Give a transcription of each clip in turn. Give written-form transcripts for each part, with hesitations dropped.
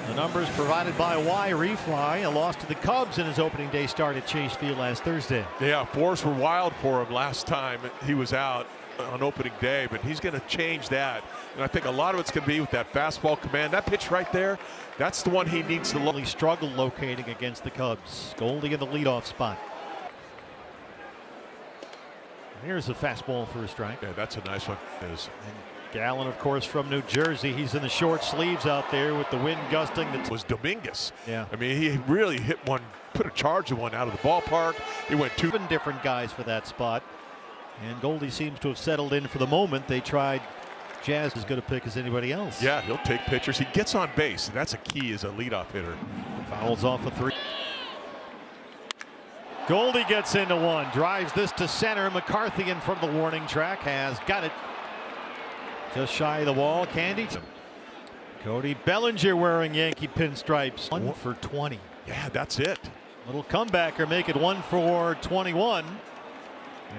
The numbers provided by Y Refly, a loss to the Cubs in his opening day start at Chase Field last Thursday. Yeah, fours were wild for him last time he was out on opening day, but he's going to change that. And I think a lot of it's going to be with that fastball command. That pitch right there, that's the one he needs to really struggle locating against the Cubs. Goldie in the leadoff spot. Here's a fastball for a strike. Yeah, that's a nice one. And Gallen, of course, from New Jersey. He's in the short sleeves out there with the wind gusting. That was Dominguez. Yeah. I mean, he really hit one, put a charge of one out of the ballpark. He went two different guys for that spot. And Goldie seems to have settled in for the moment. They tried Jazz as good a pick as anybody else. Yeah, he'll take pitchers. He gets on base, and that's a key as a leadoff hitter. Fouls off a 3. Goldie gets into one, drives this to center. McCarthy in front of the warning track has got it. Just shy of the wall. Candy. Cody Bellinger wearing Yankee pinstripes. 1 for 20. Yeah, that's it. Little comebacker, make it 1 for 21.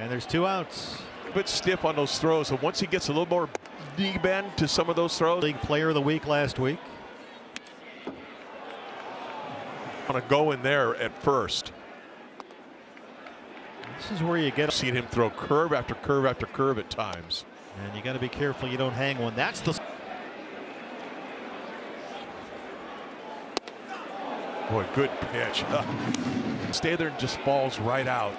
And there's 2 outs. A bit stiff on those throws, and once he gets a little more knee bend to some of those throws. League Player of the Week last week. Want to go in there at first. This is where you get. Seen him throw curve after curve after curve at times. And you got to be careful you don't hang one. That's the. Boy, good pitch. Stay there and just falls right out.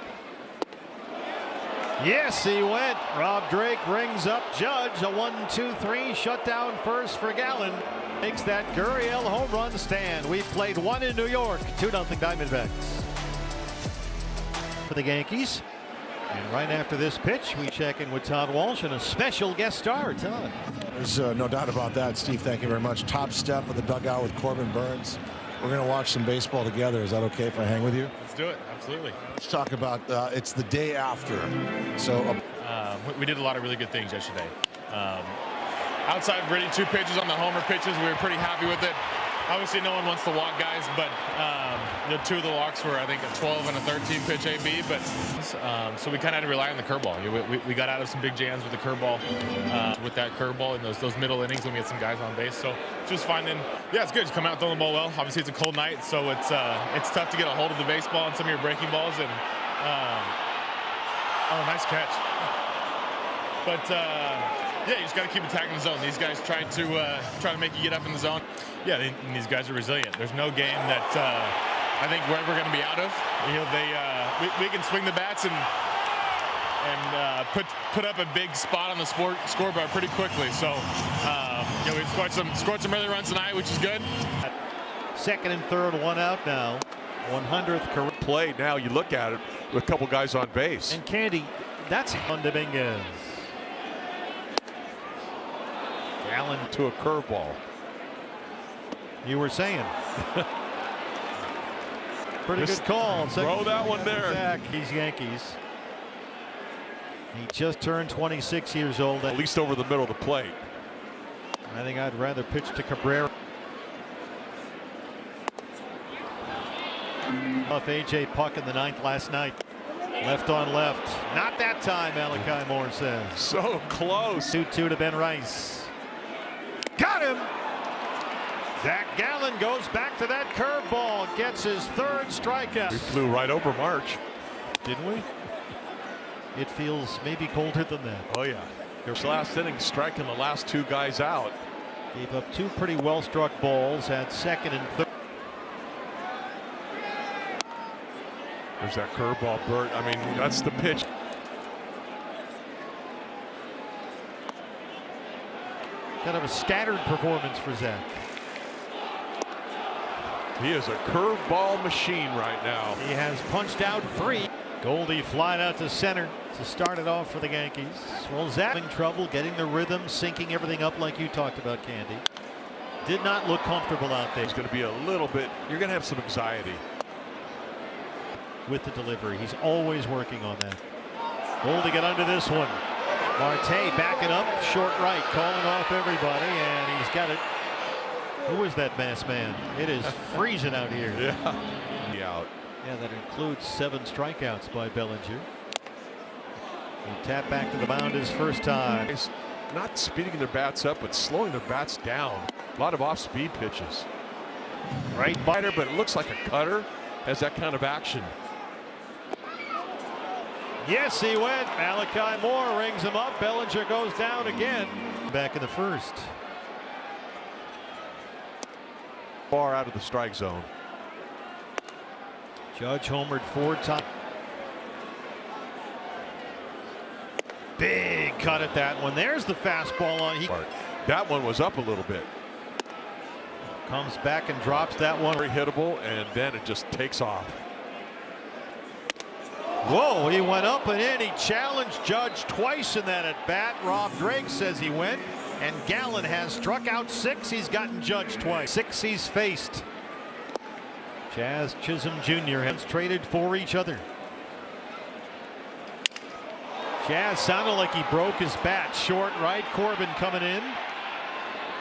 Yes, he went. Rob Drake rings up Judge. A 1-2-3 shutdown first for Gallen. Makes that Gurriel home run stand. We played 1 in New York. 2-0 Diamondbacks. For the Yankees. And right after this pitch, we check in with Todd Walsh and a special guest star. Todd. There's no doubt about that, Steve. Thank you very much. Top step of the dugout with Corbin Burns. We're going to watch some baseball together. Is that okay if I hang with you? Let's do it. Absolutely. Let's talk about it's the day after. So we did a lot of really good things yesterday. Outside of really 2 pitches on the homer pitches, we were pretty happy with it. Obviously, no one wants to walk guys, but the 2 of the walks were, I think, a 12 and a 13 pitch AB. But so we kind of had to rely on the curveball. We got out of some big jams with the curveball, with that curveball in those middle innings when we had some guys on base. So just finding, yeah, it's good. Just come out throwing the ball well. Obviously, it's a cold night, so it's tough to get a hold of the baseball and some of your breaking balls. And oh, nice catch. But yeah, you just got to keep attacking the zone. These guys try to make you get up in the zone. Yeah, these guys are resilient. There's no game that I think we're ever going to be out of. You know, we can swing the bats and put up a big spot on the scoreboard pretty quickly. So you know, we've scored some early runs tonight, which is good. Second and third, 1 out now. 100th career play. Now you look at it with a couple guys on base. And Candy, that's on Dominguez. Gallen to a curveball. You were saying. Pretty good call. Throw that one there. Back. He's Yankees. He just turned 26 years old. At least over the middle of the plate. I think I'd rather pitch to Cabrera. Off A.J. Puck in the 9th last night. Left on left. Not that time, Malachi Moore says. So close. 2-2 to Ben Rice. Got him. Zach Gallen goes back to that curveball. Gets his 3rd strikeout. We flew right over March. Didn't we? It feels maybe colder than that. Oh, yeah. There's last inning striking the last 2 guys out. Gave up 2 pretty well struck balls. Had second and third. There's that curveball, Bert. I mean, that's the pitch. Kind of a scattered performance for Zach. He is a curveball machine right now. He has punched out 3. Goldie flying out to center to start it off for the Yankees. Well, Zach having trouble getting the rhythm, syncing everything up like you talked about, Candy. Did not look comfortable out there. It's going to be a little bit, you're going to have some anxiety with the delivery. He's always working on that. Goldie got under this one. Marte backing up, short right, calling off everybody, and he's got it. Who is that masked man? It is freezing out here. Yeah. Yeah, that includes 7 strikeouts by Bellinger. He tapped back to the mound his first time. It's not speeding their bats up, but slowing their bats down. A lot of off-speed pitches. Right Fighter, but it looks like a cutter has that kind of action. Yes, he went. Malachi Moore rings him up. Bellinger goes down again. Back in the first. Far out of the strike zone. Judge homered 4 times. Big cut at that one. There's the fastball on. That one was up a little bit. Comes back and drops that one. Very hittable, and then it just takes off. Whoa, he went up and in. He challenged Judge twice in that at bat. Rob Drake says he went. And Gallen has struck out 6. He's gotten Judge twice. 6 he's faced. Jazz Chisholm Jr. has traded for each other. Jazz sounded like he broke his bat. Short right. Corbin coming in.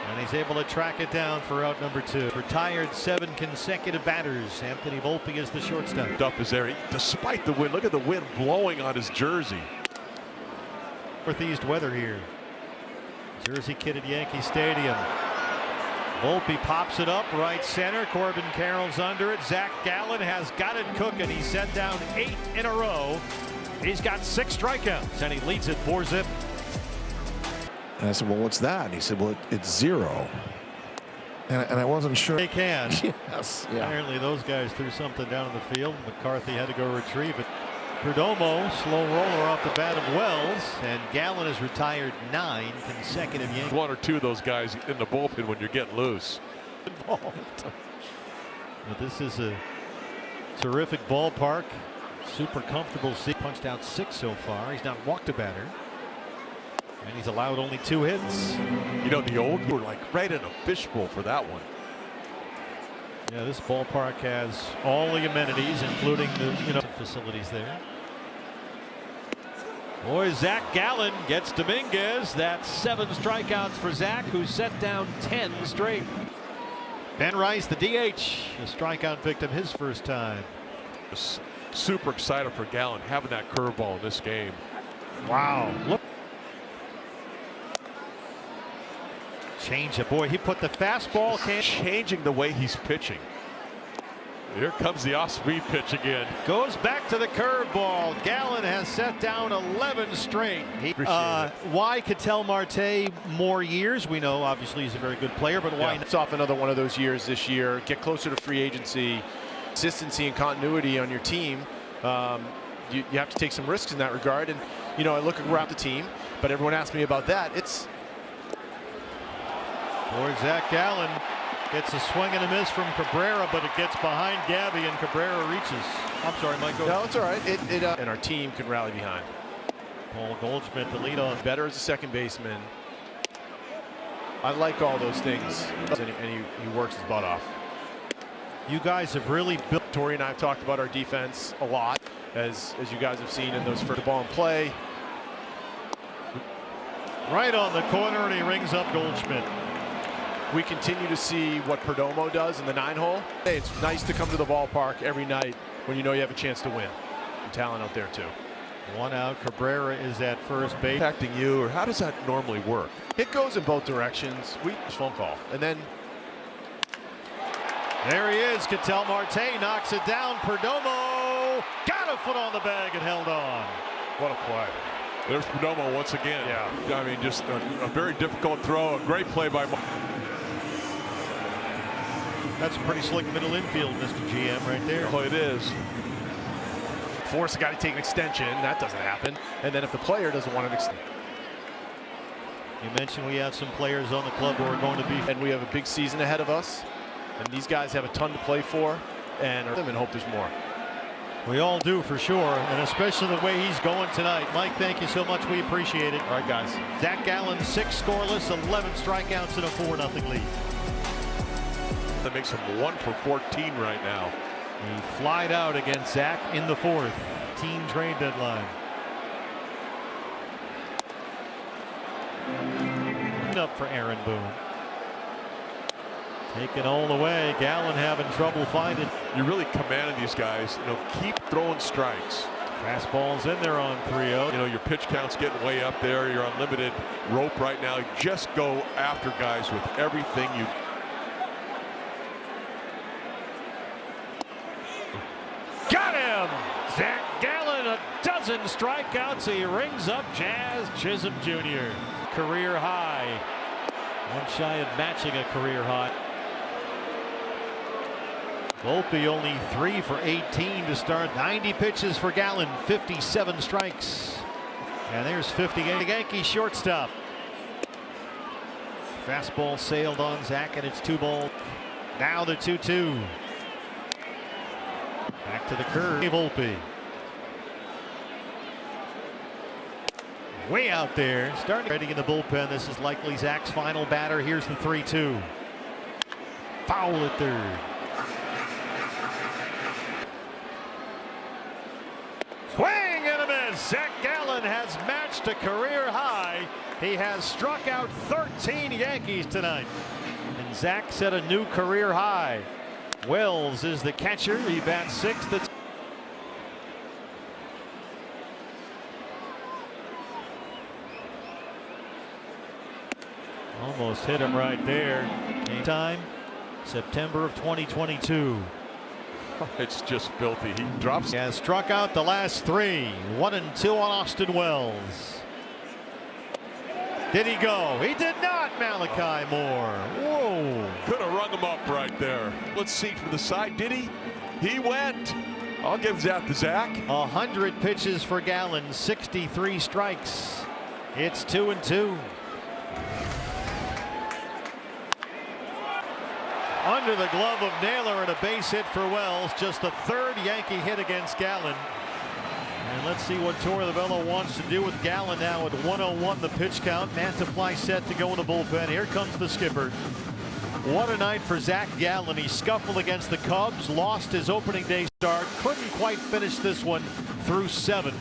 And he's able to track it down for out number 2. Retired 7 consecutive batters. Anthony Volpe is the shortstop. Up is there, despite the wind. Look at the wind blowing on his jersey. Northeast weather here. Jersey kid at Yankee Stadium. Volpe pops it up right center. Corbin Carroll's under it. Zach Gallen has got it cooking. He set down 8 in a row. He's got 6 strikeouts and he leads it 4-zip. And I said, well, what's that? And he said, well, it's 0. And I wasn't sure. They can. Yes. Yeah. Apparently those guys threw something down in the field. McCarthy had to go retrieve it. Perdomo, slow roller off the bat of Wells, and Gallen has retired 9 consecutive Yankees. 1 or 2 of those guys in the bullpen when you're getting loose. Involved. But this is a terrific ballpark. Super comfortable seat. Punched out 6 so far. He's not walked a batter. And he's allowed only 2 hits. You know, the old, you were like right in a fishbowl for that one. Yeah, this ballpark has all the amenities, including the facilities there. Boy, Zach Gallen gets Dominguez. That's 7 strikeouts for Zach, who set down 10 straight. Ben Rice, the DH, a strikeout victim his first time. Super excited for Gallen having that curveball in this game. Wow. Look. Change it. Boy, he put the fastball. Changing the way he's pitching. Here comes the off-speed pitch again. Goes back to the curveball. Gallen has set down 11 straight. Why Ketel Marte more years? We know obviously he's a very good player, but why? It's off another one of those years this year. Get closer to free agency. Consistency and continuity on your team. You have to take some risks in that regard. And I look around the team, but everyone asks me about that. Boy, Zach Gallen gets a swing and a miss from Cabrera, but it gets behind Gabby and Cabrera reaches. I'm sorry, Mike. No, it's all right. And our team can rally behind. Paul Goldschmidt, the leadoff. Better as a second baseman. I like all those things. And he works his butt off. You guys have really built. Tori and I have talked about our defense a lot, as you guys have seen in those first ball in play. Right on the corner, and he rings up Goldschmidt. We continue to see what Perdomo does in the 9-hole. Hey, it's nice to come to the ballpark every night when you know you have a chance to win. Talent out there too. 1 out. Cabrera is at first base. Impacting you, or how does that normally work? It goes in both directions. Phone call, and then there he is. Ketel Marte knocks it down. Perdomo got a foot on the bag and held on. what a play. There's Perdomo once again. Yeah. I mean, just a very difficult throw. A great play by. That's a pretty slick middle infield, Mr. GM, right there. Oh, it is. Force a guy to take an extension. That doesn't happen. And then if the player doesn't want an extension. You mentioned we have some players on the club who are going to be. And we have a big season ahead of us. And these guys have a ton to play for. And hope there's more. We all do, for sure, and especially the way he's going tonight. Mike, thank you so much. We appreciate it. All right, guys. Zach Gallen, 6 scoreless, 11 strikeouts, and a 4-0 lead. That makes him 1 for 14 right now. He flied out against Zach in the 4th. Team trade deadline. Up for Aaron Boone. Taken all the way. Gallen having trouble finding. You're really commanding these guys. Keep throwing strikes. Fastball's in there on 3-0. Your pitch count's getting way up there. You're on limited rope right now. Just go after guys with everything you. him. Zach Gallen, a dozen strikeouts. He rings up Jazz Chisholm Jr. Career high. One shy of matching a career high. Volpe only 3 for 18 to start. 90 pitches for Gallen, 57 strikes. And there's 58. Yankee shortstop. Fastball sailed on Zach, and it's 2-ball. Now the 2-2. Back to the curve. Volpe. Way out there. Starting ready in the bullpen. This is likely Zach's final batter. Here's the 3-2. Foul at third. Swing and a miss. Zach Gallen has matched a career high. He has struck out 13 Yankees tonight. And Zach set a new career high. Wells is the catcher. He bats sixth. That's almost hit him right there. Game time, September of 2022. It's just filthy. He drops. He has struck out the last 3. 1 and 2 on Austin Wells. Did he go? He did not. Malachi Moore. Whoa. Could have rung him up right there. Let's see from the side. Did he? He went. I'll give that to Zach. 100 pitches for Gallen, 63 strikes. It's 2-2. Under the glove of Naylor and a base hit for Wells. Just the 3rd Yankee hit against Gallen. And let's see what Torrevella wants to do with Gallen now with 101 the pitch count. Mantiply set to go in the bullpen. Here comes the skipper. What a night for Zach Gallen. He scuffled against the Cubs, lost his opening day start, couldn't quite finish this one through 7.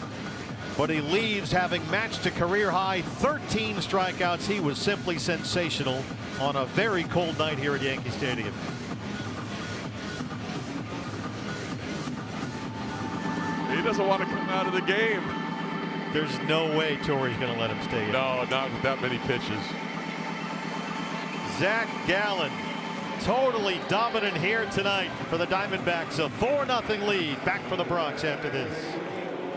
But he leaves having matched a career high 13 strikeouts. He was simply sensational on a very cold night here at Yankee Stadium. He doesn't want to come out of the game. There's no way Torrey's going to let him stay in. No, not with that many pitches. Zach Gallen totally dominant here tonight for the Diamondbacks. A 4-0 lead. Back for the Bronx after this.